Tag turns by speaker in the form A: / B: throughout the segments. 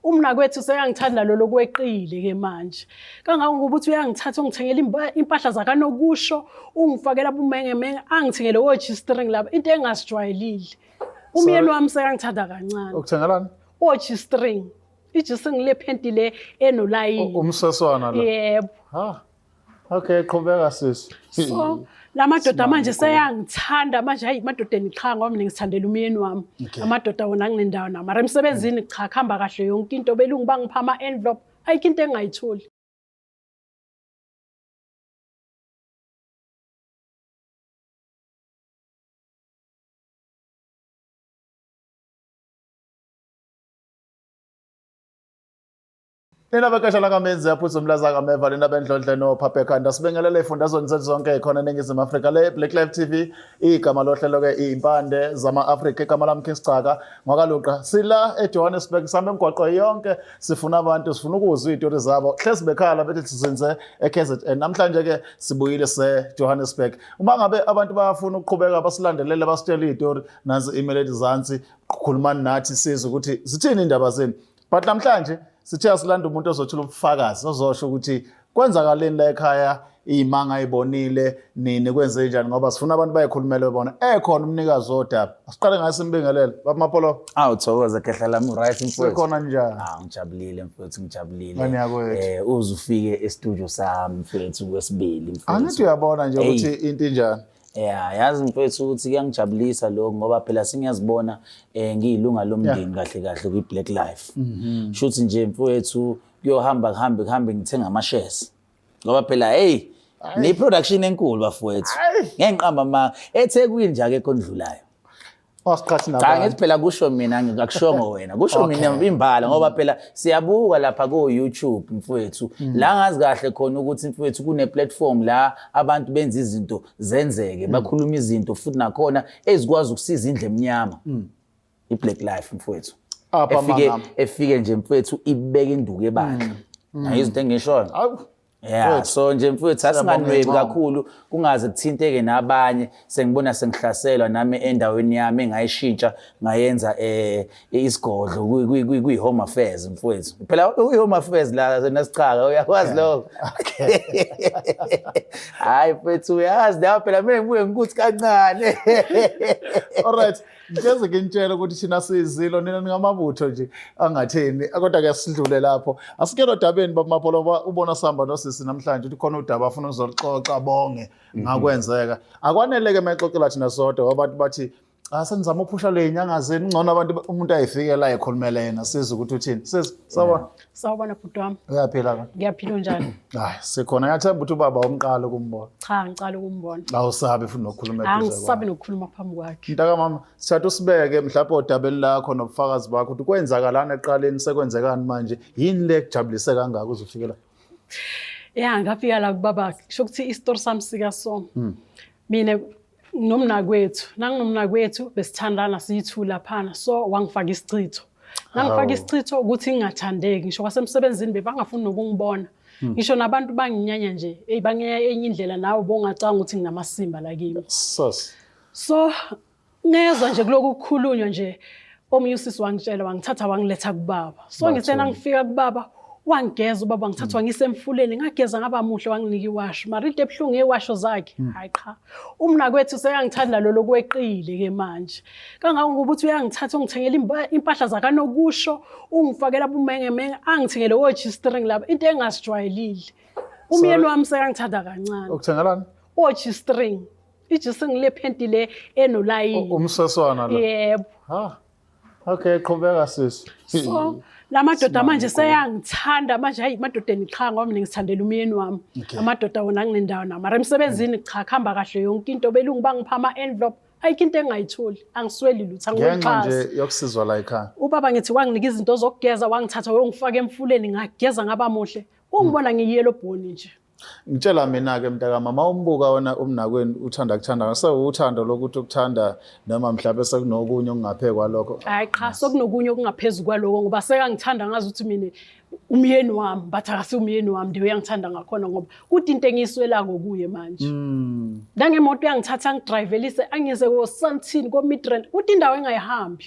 A: Umnakwethu useyangithanda lo lokweqile ke manje. Kangangokuba uthi uyangithatha ungithengela impahla zakanokusho, ungifakela bumengemenge, angithengele o-G-string lapha into engasijwayelile. Umyeni wami useyangithanda kancane.
B: Ukuthengelani?
A: O-G-string. I-G-string le phenti le enolayini.
B: Umseswana la.
A: Yebo.
B: Ha. Okay, qhubeka sisi.
A: So lamadoda manje seyangithanda manje hayi madodeni cha ngoba mina ngithandela umyeni wami. Amadoda wona nginendawo nami. Mara emsebenzini cha khamba kahle yonke into belungu bangipha ama envelope. Ayikho into engayitholi.
B: Nina bekasha la kamenzi yaphutha umlaza kameva lena bendlodle no Papa Khanda sibingelele ifundazweni zethu zonke ikhona eNingizimu Afrika le Black Live TV igama lohlelo ke impande zama Africa igama lami Kingscaka ngwakaluqa sila eJohannesburg sambe emgwaqo yonke sifuna abantu sifuna ukuzwa izitori zabo hlezi bekhala bethi sizenze eKZN namhlanje ke sibuyile seJohannesburg uma ngabe abantu bayafuna ukuqhubeka basilandelele basitshela izitori nazi email ezansi khulumani nathi sizwe ukuthi zithini indaba zenu but namhlanje sithe asilanda umuntu ozothula ubufakazi ozosho ukuthi kwenzakaleni la ekhaya imanga ayibonile nini kwenze njani ngoba sifuna abantu bayikhulumele bona ekhona umnikazi wodaba asiqale ngaye simbingelele baba Mapolo
C: Uthokoza kehla lami right mfowethu
B: sekhona njani
C: ngijabulile mfowethu ngijabulile uzufike e-studio sami mfowethu kwesibili mfowethu
B: angithi uyabona nje ukuthi into injani
C: yazi mfowethu ukuthi kuyangijabulisa lokho ngoba phela singiyazibona ngiyilunga lomndeni kahle kahle kwi Black Life shuthi nje mfowethu kuyohamba ngithenga ama shares ngoba phela ne production enkulu bafowethu ngenqamba eThekwini nje ake kondlulayo
B: Osikhathi
C: cha ngithi phela kusho mina ngikushongo wena kusho mina imbala ngoba phela siyabuka lapha ku YouTube mfowethu la ngazi kahle khona ukuthi mfowethu kune platform la abantu benza izinto zenzeke bakhuluma izinto futhi nakhona ezikwazi ukusiza indle eminyama iBlack Life mfowethu efike nje mfowethu ibeke induku ebandla izinto engishoyo so nje mfowethu asinganwebi kakhulu kungaze kuthinteke nabanye sengibona sengihlaselwa nami endaweni yami engayishintsha ngayenza isigodlo kwi Home Affairs mfowethu phela Home Affairs la nasichaka uyakwazi lokho hayi mfowethu uyazi la phela mina ngibuye ngikuthi kancane
B: alright ngeze ngintshela ukuthi thina sizilo nina ningamabutho nje angatheni kodwa ke sidlule lapho asikelo dabeni baba Mapolo ubona sihamba nosisi namhlanje ukuthi khona udaba afuna ukuzolixoxa bonge ngakwenzeka akwaneleke maxoxela thina sodwa abantu bathi senizama uphusha le inyanga zenu ngcono abantu umuntu ayifike la ekhulumela yena sizwe ukuthi uthini sawubona
A: Sawubona bhuti wami
B: uyaphila ka
A: ngiyaphila njani
B: hayi sikhona yathemba ukuthi ubaba umqala ukumbona
A: cha ngicala ukumbona
B: la usabe futhi nokukhuluma eduze
A: angisabi nokukhuluma phambi kwakhe
B: mntaka mama sithatha usibeke mhlawumbe odabeni lakho nobufakazi bakho ukuthi kwenzakalana eqaleni sekwenzekani manje yini le kujabulise kangaka uzofika la
A: ngafika la kubaba kusho ukuthi istory sami sika so mina nomnakwethu nanginomnakwethu besithandana siyithula laphana so wangifaka isichitho nangifaka isichitho ukuthi ngingathandeki ngisho kwasemsebenzini bebangafuni nokungibona ngisho nabantu banginyanya nje bangeya enye indlela nawe bongacanga ukuthi nginamasimba la kimi so ngezwe nje kuloku ukukhulunywa nje omunye usisi wangitshela wangithatha wangiletha kubaba so ngithena ngifika kubaba wangigeza ubaba ngithathwa ngisemfuleni ngageza ngaba muhle wanginika iwash mara into ebhlungu ewasho zakhe hayi cha umnakwethu useyangithanda lo lokweqile ke manje kangangokuba uthi uyangithatha ungithengela impahla zakanokusho ungifakela bumengemenge angithengele o-G-string lapha into engasijwayelile umyeni wami useyangithanda kancane
B: ukuthengelani
A: o-G-string i-G-string le phenti le enolayini
B: umseswana la
A: yebo
B: okay qhubeka sisi
A: so lamadoda manje seyangithanda manje hayi madodeni cha ngoba mina ngithandela umyeni wami amadoda wona nginendawo nami mara emsebenzini cha khamba kahle yonke into belungu bangipha ama envelope ayikho into engayitholi angisweli lutho
B: ngenxa nje yokusizwa la ekhaya
A: ubaba ngithi wanginika izinto zokugeza wangithatha wayongifaka emfuleni ngageza ngaba muhle ungibona ngiyelo bhoni nje
B: ngitshela mina ke mntaka mama umbuka wona umnakweni uthanda kuthanda sewuthando lokuthi ukuthanda noma mhlawumbe sekunokunye okungaphekwa lokho
A: hayi cha sokunokunye okungaphezulu kwaloko ngoba sekangithanda ngazi ukuthi mina umyeni wami bathi akasi umyeni wami ndiwe uyangithanda ngakhona ngoba kuthi into engiyiswela ngokuye manje la ngemoto uyangithatha ngidrivelise angise ko Sandton ko Midrand kuthi indawo engayihambi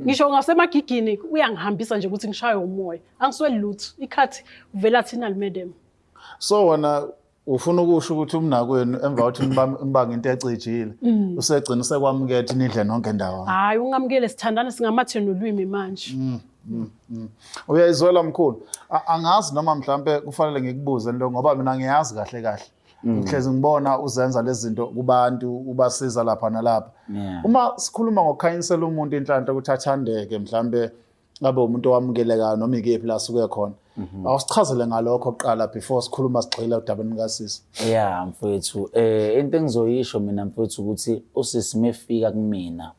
A: ngisho ngasemagigini uyangihambisa nje ukuthi ngishaye umoya angisweli lutho ikhathi uvela thina madam.
B: So wena ufuna ukusho ukuthi umnakwenu emva kokuthi nibanga into ecijile usegcina sekwamukela nidle nonke ndawo.
A: Hayi ungamukele sithandana singamathe nolwimi manje.
B: Uyayizwela mkhulu. Angazi noma mhlambe kufanele ngikubuze lo ngoba mina ngiyazi kahle kahle. Ngihlezi ngibona uzenza lezi zinto kubantu ubasiza lapha nalapha. Uma sikhuluma ngokukhanyisela umuntu inhlanhla ukuthi athandeke mhlambe ngabe umuntu owamukelekayo noma ikephi la suke khona. Awusichazele ngalokho oqala before sikhuluma sigxila udabeni kaSisi.
C: Yeah mfowethu into engizoyisho mina mfowethu ukuthi usisi mefika kumina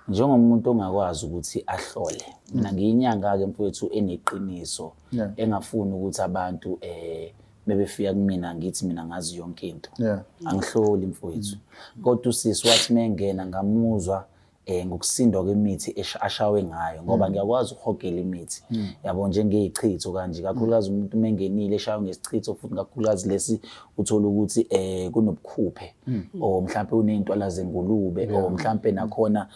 C: njengomuntu ongakwazi ukuthi ahlole. Mina ngiyinyanga ke mfowethu eneqiniso engafuni ukuthi abantu bebefika kumina ngithi mina ngazi yonke into. Angihloli mfowethu. Kodwa usisi wathi mengena ngamuzwa ngokusindwa kwemithi ashawe ngayo ngoba ngiyakwazi ukuhogela imithi yabo njengezichitho kanje kakhulukazi umuntu mengenile eshawe ngesichitho futhi kakhulukazi lesi uthola ukuthi kunobukhuphe o mhlambe unezintwala zengulube o mhlambe nakhona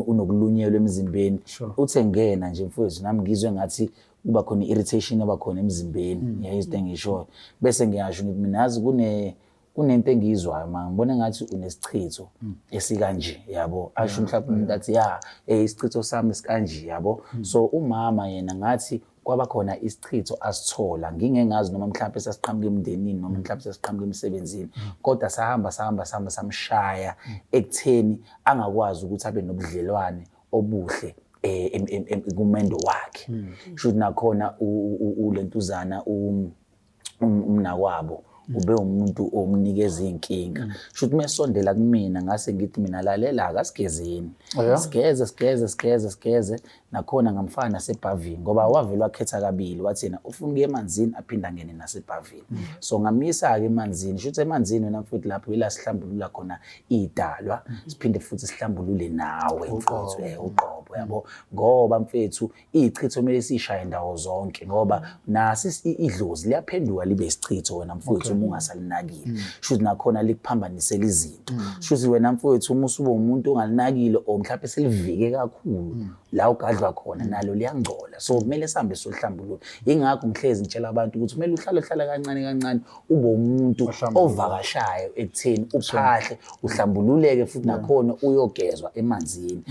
C: unokulunyelwa emzimbeni uthe ngena nje mfowethu nami ngizwe ngathi kuba khona irritation eba khona emzimbeni yayizide ngisho bese ngiyasho ngithi mina yazi kunento engizwayo manje ngibona ngathi unesichitho esikanje yabo asho mhlawumbe umuntu athi isichitho sami sikanje yabo so umama yena ngathi kwaba khona isichitho asithola ngingengazi noma mhlawumbe sasiqhamuka emndenini noma mhlawumbe sasiqhamuka emsebenzini kodwa sahamba samshaya ekutheni angakwazi ukuthi abe nobudlelwane obuhle kumendo wakhe should nakhona ulentuzana umnakwabo ube umuntu omnikeza inkinga shothi mesondela kumina ngase ngithi mina lalela akasigezeni sigeze nakhona ngamfana nasebhavini ngoba wavela wakhetha kabili wathi yena ufuna ukuya emanzini aphinda ngene nasebhavini so ngamisa ke emanzini shothi emanzini wena mfowethu lapho ila sihlambulula khona idalwa siphinde futhi sihlambulule nawe mfowethu uqobo yabo ngoba mfowethu izichitho kumele sishaye indawo zonke ngoba nasi idlozi liyaphenduka libe isichitho wena mfowethu ungasalinakile shothi nakhona likuphambanisela izinto shothi wena mfowethu uma usuba umuntu ongalinakile o mhlawumbe selivike kakhulu la ugadlwa khona nalo liyangcola so kumele sihambe sohlambulula ingakho ngihlezi ngitshela abantu ukuthi kumele uhlale kancane ube umuntu ovakashayo ekutheni uphahle uhlambululeke futhi nakhona uyogezwa emanzini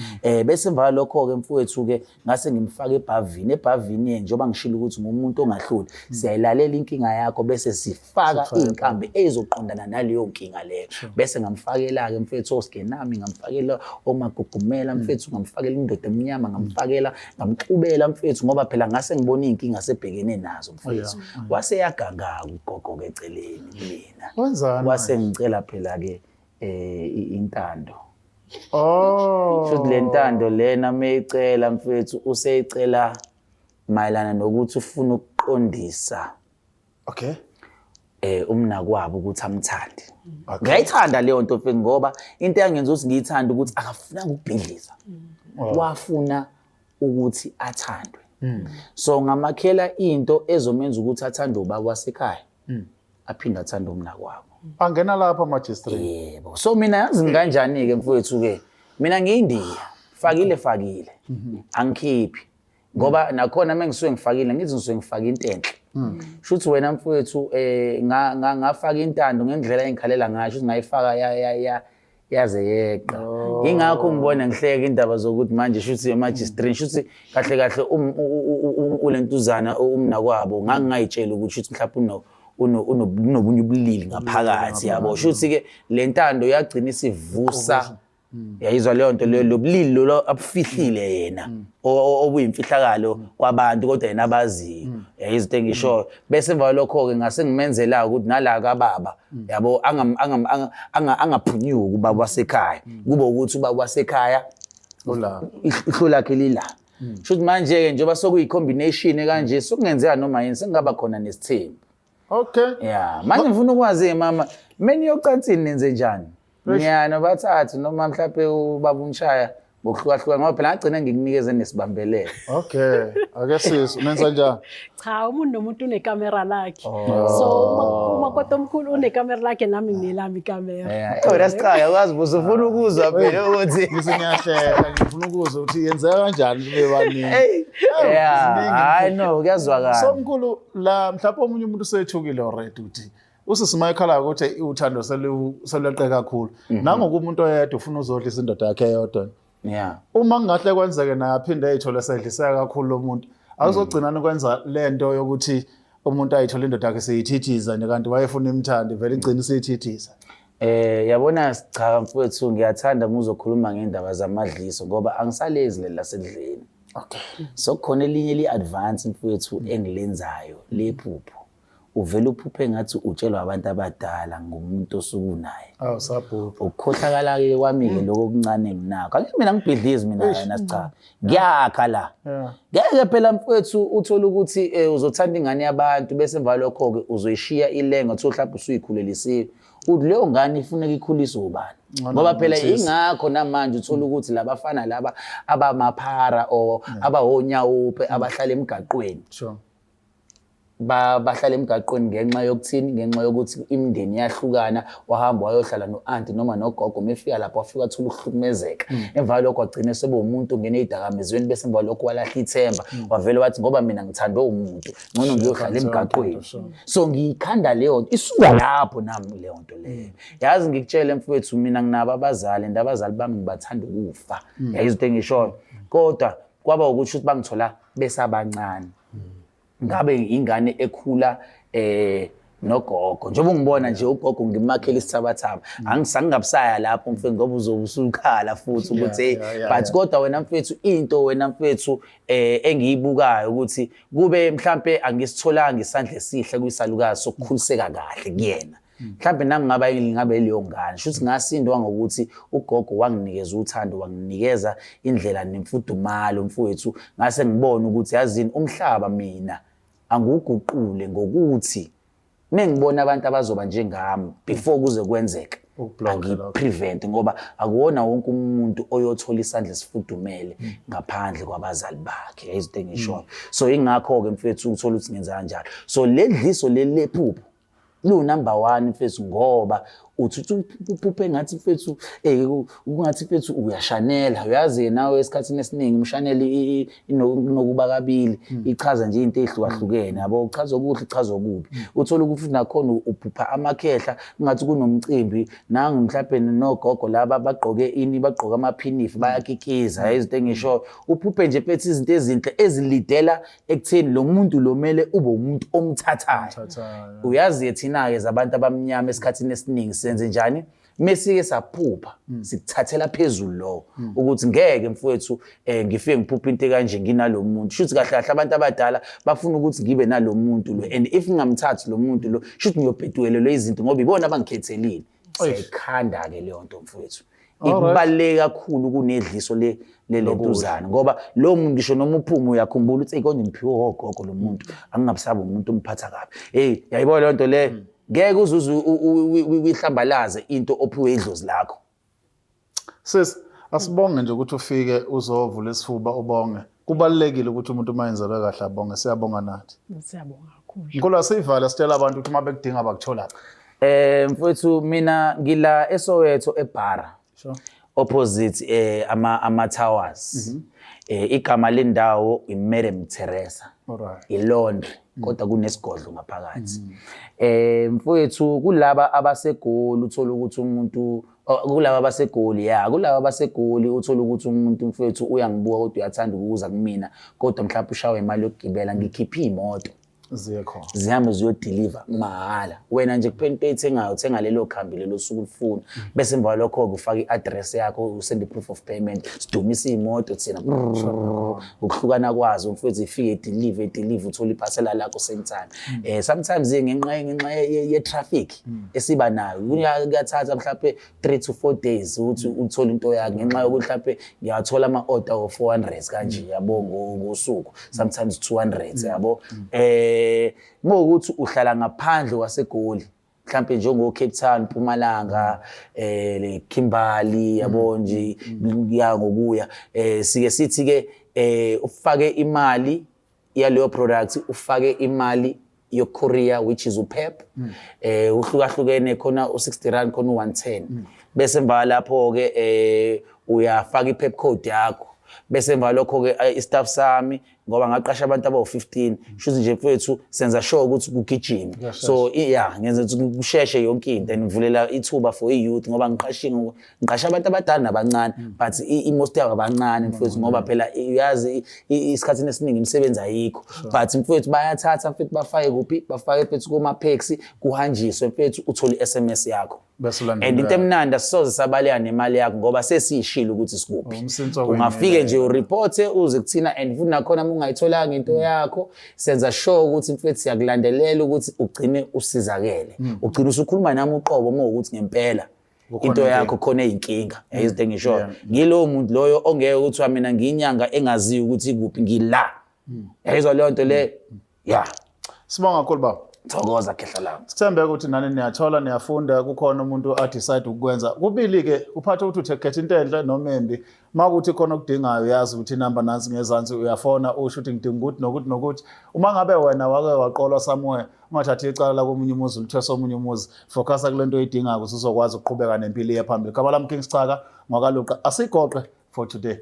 C: bese emva lokho ke mfowethu ke ngase ngimfaka ebhavini njengoba ngishilo ukuthi ngumuntu ongahluli siyayilalela inkinga yakho bese sifaka inkambi ezoqondana naleyo nkinga leyo bese ngamfakela ke mfethu oskenami ngamfakela omagugumela mfethu ngamfakela indoda emnyama ngamfakela ngamxubela mfethu ngoba phela ngase ngibona inkinga sebhekene nazo mfethu wase yaganga ugogo eceleni mina
B: wenzani
C: wase ngicela phela ke intando shothi le ntando lena meyicela mfethu useyicela mayelana nokuthi ufuna ukuqondisa umnakwabo ukuthi amthande. Ngiyayithanda leyo nto mfethu ngoba into yangenza ukuthi ngiyithanda ukuthi akafuna ukubhidliza. Wafuna ukuthi athandwe. So ngamakhela into ezomenza ukuthi athande ubaba wasekhaya. Aphinda athande umnakwabo.
B: Angena lapha magistrate.
C: Yebo. So mina yazi kanjani ke mfowethu ke mina ngiyindiya fakile angikhiphi ngoba nakhona mengisuke ngifakile ngithi ngisuke ngifaka into enhle shuthi wena mfowethu ngafaka intando ngendlela engikhalela ngayo ukuthi ngayifaka yaze yeqa ingakho ngibona ngihleka indaba zokuthi manje shuthi magistrate shuthi kahle ulentuzana umnakwabo ngangayitshela ukuthi mhlawumbe unobunye ubulili ngaphakathi yabo shuthi ke lentando yagcina isivusa yayizwa leyo nto lobulili lo abufihlile yena obuyimfihlakalo kwabantu kodwa yena abaziyo yayizite ngisho bese emva lokho ke ngase ngimenzela ukuthi nala kababa yabo angaphunyuki ubaba wasekhaya kube ukuthi ubaba wasekhaya ihlo lakhe lila shuthi manje ke njengoba sokuyi-combination kanje sokungenzeka noma yini sengaba khona nesithembu. Yeah manje ngifuna ukwazi mama meni yocansini nenze njani nyana bathathu noma mhlawumbe ubaba umshaya ngokuhlukahlukana ngoba phela ngagcina ngikunikeze nesibambelelo.
B: Okay, ake sis nenza njani?
A: Cha, umuntu nomuntu unekamera lakhe. So uma kotomkhulu unekamera lakhe nami nginelami ikamera.
C: Wena sikhaya kwazi uzufuna ukuzwa phela ukuthi
B: Ngisinyahleka ngifuna ukuzwa ukuthi yenzeka kanjani kube baningi.
C: hayi no kuyazwakala.
B: Somkhulu la mhlawumbe omunye umuntu usethukile already uthi usisimayekhala ukuthi uthando selweqe kakhulu. Nangoku umuntu oyedwa ufuna uzodlisa indoda yakhe yodwa.
C: Yeah.
B: Uma kungahle kwenzeke naye aphinde ayithole sedliseka kakhulu lo muntu, akuzogcina nokwenza lento yokuthi umuntu ayithole indoda yakhe seyithithiza kanti wayefuna imthandi vele igcina isithithiza.
C: Yabona cha mfowethu ngiyathanda uzokhuluma ngendaba zamadliso ngoba angisalezi lela sedleni.
B: Okay.
C: So khona elinye li-advance mfowethu engilenzayo lephupho. Uvela uphuphe engathi utshelwa abantu abadala ngumuntu osukunaye.
B: Awu sabhupha.
C: Ukukhohlakala ke kwami ke lokho okuncane nginakho. Ake mina ngibhidlizi mina yena sicha. Ngiyakha la. Ngeke phela mfowethu uthola ukuthi uzothanda ingane yabantu bese emva lokho ke uzoyishiya ilenga uthi mhlawumbe usuyikhulelisiwe. Uthi leyo ngane ifuneka ikhuliswe ubani. Ngoba phela ingakho namanje uthola ukuthi labafana laba abamaphara o abahonyawuphe abahlala emgaqweni.
B: Sure.
C: Bahlala emgaqweni ngenxa yokuthini ngenxa yokuthi imindeni yahlukana wahamba wayohlala noanti noma nogogo mefika lapho wafika athola ukuhlukumezeka emva lokho wagcina sebe umuntu ngene idakamezweni bese emva lokho walahla ithemba wavela wathi ngoba mina ngithandwe umuntu ngcono ngiyohlala emgaqweni so ngiyikhanda leyo nto isuka lapho nami leyo nto leyo yazi ngikutshele mfowethu mina nginabo abazali ndabazali bami ngibathanda ukufa yayizwe engisho kodwa kwaba ukuthi bangithola besabancane ngabe ingane ekhula nogogo njengoba ngibona nje ugogo ngimakhela isithabathaba angingabusaya lapho mfethu ngoba uzobusukhala futhi ukuthi but kodwa wena mfethu into wena mfethu engiyibukayo ukuthi kube mhlambe angisitholanga isandla esihle kuyisalukazi sokukhuliseka kahle kuyena mhlambe nami ngabe leyo ngane shuthi ngasindwa ngokuthi ugogo wanginikeza uthando wanginikeza indlela nemfudumalo mfowethu ngase ngibona ukuthi yazini umhlaba mina anguguqule ngokuthi mengibona abantu abazoba njengami before kuze kwenzeka ngiprevent ngoba akuwona wonke umuntu oyothola isandla esifudumele ngaphandle kwabazali bakhe yayizwe ngisho so ingakho ke mfethu uthola ukuthi ngenza kanjalo so ledliso lephupho lu number 1 mfethu ngoba uthi uphuphe ngathi mfethu ungathi mfethu uyashanela uyazi nawe esikhathini esiningi umshaneli inokuba kabili ichaza nje into ehlukahlukene yabo uchaza okuhle ichaza okubi uthola ukuthi nakhona uphupha amakhehla ngathi kunomcimbi nangu mhlawumbe nogogo laba bagqoke amaphinifi bayakikiza izinto engisho uphuphe nje phethe izinto ezinhle ezilidela ekutheni lo muntu lomele ube umuntu omthathayo uyazi thina ke zabantu abamnyama esikhathini esiningi senze njani mesike saphupha sikuthathela phezulu lo ukuthi ngeke mfowethu ngifike ngiphupha into kanje nginalomuntu shuthi kahle kahle abantu abadala bafuna ukuthi ngibe nalomuntu lo and if ngingamthathi lo muntu lo shuthi ngiyobhedukelelwa izinto ngoba ibona abangikhethelile sekhanda ke leyo nto mfowethu ikubaleka kakhulu kunedliso lentuzana ngoba lo muntu ngisho noma uphuma uyakhumbula ukuthi konje ngiphiwe ogogo lo muntu angingabusaba umuntu umphatha kabi yayibona le nto le ngeke uzuze uyihlambalaze into ophiwe idlozi lakho
B: sis asibonge nje ukuthi ufike uzovula isifuba ubonge kubalekile ukuthi umuntu mayenzelwe kahle abonge siyabonga nathi
A: Siyabonga kakhulu
B: Nkulu asivala sitshela abantu ukuthi mabekudinga bakuthola
C: mfowethu mina ngila eSoweto eBara
B: sure
C: opposite ama towers igama lendawo iMerem Teresa
B: alright
C: iLondre kodwa kunesigodlo ngaphakathi mfowethu kulaba abasegoli uthola ukuthi umuntu kulaba abasegoli kulaba abasegoli uthola ukuthi umuntu mfowethu uyangibuka kodwa uyathanda ukuza kumina kodwa mhlawumbe ushawe imali yokugibela ngikhipha imoto zihambe ziyodeliver mahala wena nje kuphela into ethengayo uthenga lelo khambi lelo suku ulifuna bese emva lokho ufaka iaddress yakho usend proof of payment sidumisa imoto thina ukuhlukana kwazo mfowethu ifike deliver uthola iparcel lakho same time sometimes ngenxa ye traffic esiba nayo kuyathatha mhlawumbe 3 to 4 days ukuthi uthola into yakho ngenxa yokuthi mhlawumbe ngiyathola ama order of 400 kanje yabo ngosuku sometimes 200 yabo ngokuthi uhlala ngaphandle kwaseGoli mhlampe njengo Cape Town, Mpumalanga, le Kimberley yabo nje ya ngokuya sike sithi ke ufake imali yaleyo product, ufake imali yo Korea which is uPep, uhlukahlukene khona u60 rand khona u110, bese mva lapho ke uyafaka iPep code yakho, bese mva lokho ke istaff sami ngoba ngaqasha abantu abawu15 shuthi nje mfethu senza sure ukuthi kugijima, so ngenza ukuthi kusheshe yonke into and ngivulela ithuba for youth ngoba ngiqasha abantu abadala nabancane but most yabo abancane mfethu ngoba phela uyazi isikhathini esiningi imisebenzi ayikho, but mfethu bayathatha mfethu bafake kuphi, bafake mfethu kuma packs kuhanjiswe mfethu uthole SMS yakho. And into emnandi asisoze sabaleka nemali yakho ngoba sesishilo ukuthi sikuphi, ungafike nje ureporte uze kuthina and futhi nakhona ungayitholanga into yakho senza sure ukuthi mfethu siyakulandelela ukuthi ugcine usizakele, ugcine usukhuluma nami uqobo ukuthi ngempela into yakho khona izinkinga izinto engisho ngilo muntu loyo ongeke ukuthi mina ngiyinyanga engaziyo ukuthi ikuphi ngila yayizwa leyo nto le
B: Sibonga kakhulu baba.
C: Thokoza khehla lami.
B: Sithembe ukuthi nani niyathola niyafunda kukhona umuntu a decide ukwenza. Kubili ke uphathe ukuthi ukhetha into enhle noma embi. Makuthi khona okudingayo yazi ukuthi inamba nansi ngezansi uyafona usho ukuthi ngidinga ukuthi nokuthi nokuthi. Uma ngabe wena wake waqolwa somewhere ungathathi icala la komunye umuzi ulithwesa omunye umuzi. Focusa kulento oyidingayo ukuthi uzokwazi ukuqhubeka nempilo yephambili. Kama lami King Sicaka ngwakaluqa asigoqe for today.